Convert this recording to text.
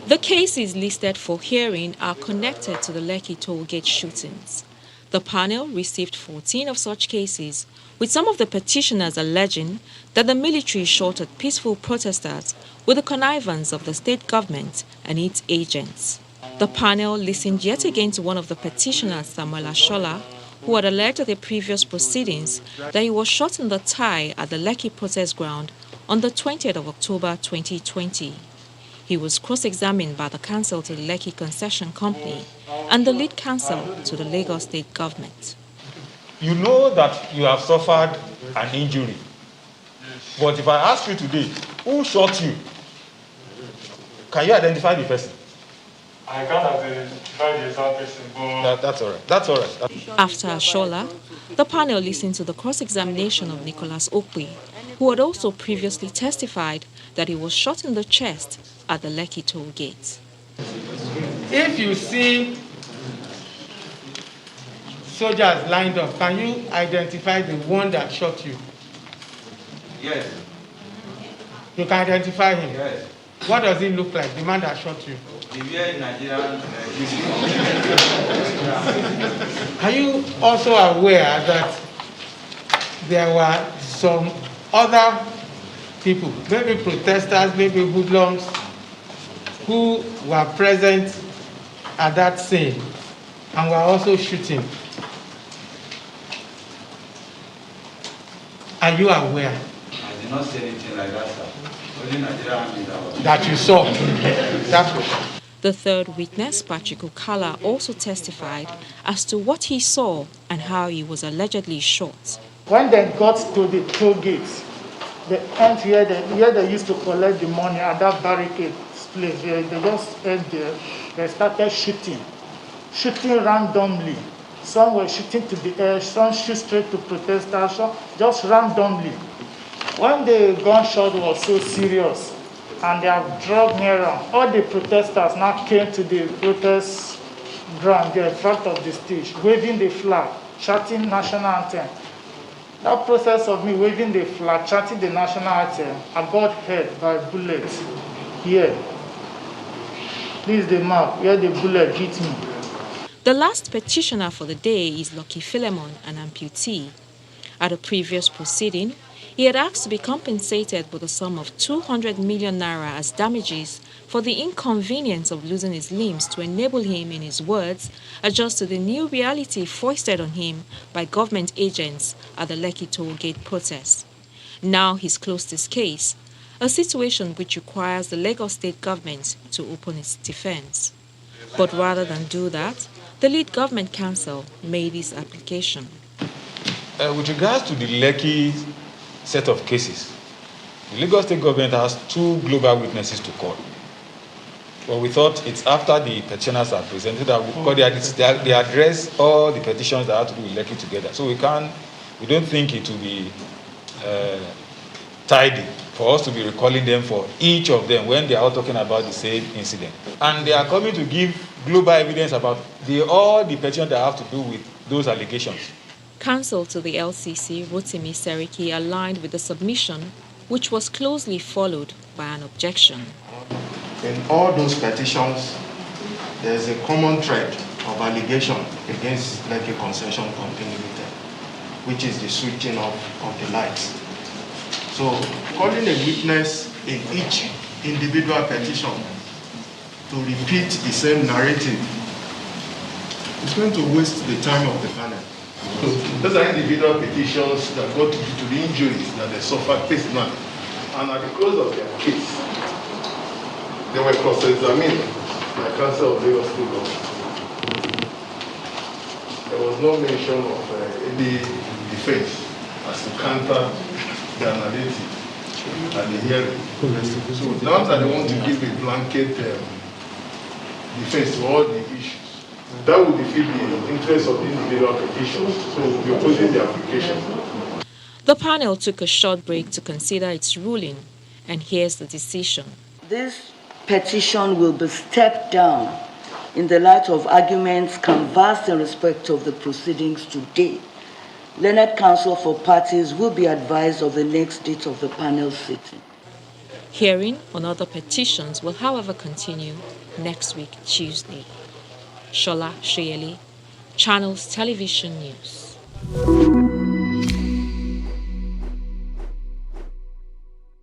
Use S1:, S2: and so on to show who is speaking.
S1: The cases listed for hearing are connected to the Lekki tollgate shootings. The panel received 14 of such cases, with some of the petitioners alleging that the military shot at peaceful protesters with the connivance of the state government and its agents. The panel listened yet again to one of the petitioners, Samuel Ashola, who had alleged at the previous proceedings that he was shot in the thigh at the Lekki protest ground on the 20th of October 2020. He was cross-examined by the counsel to the Lekki Concession Company and the lead counsel to the Lagos State Government.
S2: You know that you have suffered an injury. But if I ask you today, who shot you? Can you identify the person?
S3: I can't identify the exact person, but...
S2: That's all right. That's all right.
S1: After Ashola, the panel listened to the cross-examination of Nicholas Okwe, who had also previously testified that he was shot in the chest at the Lekki toll gate.
S4: If you see soldiers lined up, can you identify the one that shot you?
S5: Yes.
S4: You can identify him?
S5: Yes.
S4: What does he look like, the man that shot you?
S5: The very Nigerian
S4: Are you also aware that there were some other people, maybe protesters, maybe hoodlums, who were present at that scene and were also shooting? Are you aware?
S5: I did not say anything like that, sir. Only Nigerian
S4: that you saw? That's
S1: The third witness, Patrick Okala, also testified as to what he saw and how he was allegedly shot.
S6: When they got to the toll gates, the end here they used to collect the money at that barricade place. They just end there. They started shooting randomly. Some were shooting to the air, some shoot straight to protesters, some just randomly. When the gunshot was so serious and they have drawn nearer, all the protesters now came to the protest ground there in front of the stage, waving the flag, chanting national anthem. That process of me waving the flag, chanting the national anthem, I got hit by a bullet here. This is the mark where the bullet hit me.
S1: The last petitioner for the day is Lucky Philemon, an amputee. At a previous proceeding, he had asked to be compensated with a sum of 200 million naira as damages for the inconvenience of losing his limbs to enable him, in his words, adjust to the new reality foisted on him by government agents at the Lekki tollgate protest. Now he's closed his case, a situation which requires the Lagos State Government to open its defense. But rather than do that, the lead government counsel made his application.
S2: With regards to the Lekki set of cases, the Lagos State Government has two global witnesses to call. But we thought it's after the petitioners are presented that they address all the petitions that have to do with Lekki together. So we don't think it will be tidy for us to be recalling them for each of them when they are all talking about the same incident. And they are coming to give global evidence about all the petitions that have to do with those allegations.
S1: Counsel to the LCC, Rotimi Seriki, aligned with the submission, which was closely followed by an objection.
S7: In all those petitions, there is a common thread of allegation against Lekki Concession Company Limited, which is the switching of the lights. So, calling a witness in each individual petition to repeat the same narrative is going to waste the time of the panel.
S8: So those are individual petitions that got to the injuries that they suffered this month. And at the close of their case, they were cross-examined by counsel of Lagos State Government. There was no mention of any defense as to counter the narrative and the hearing. So now that they want to give a blanket defense to all the issues, that would defeat the interest of the individual petitions. So we're opposing the application.
S1: The panel took a short break to consider its ruling, and here's the decision.
S9: This petition will be stepped down in the light of arguments canvassed in respect of the proceedings today. Learned counsel for parties will be advised of the next date of the panel sitting.
S1: Hearing on other petitions will, however, continue next week, Tuesday. Shola Sheyeli, Channels Television News.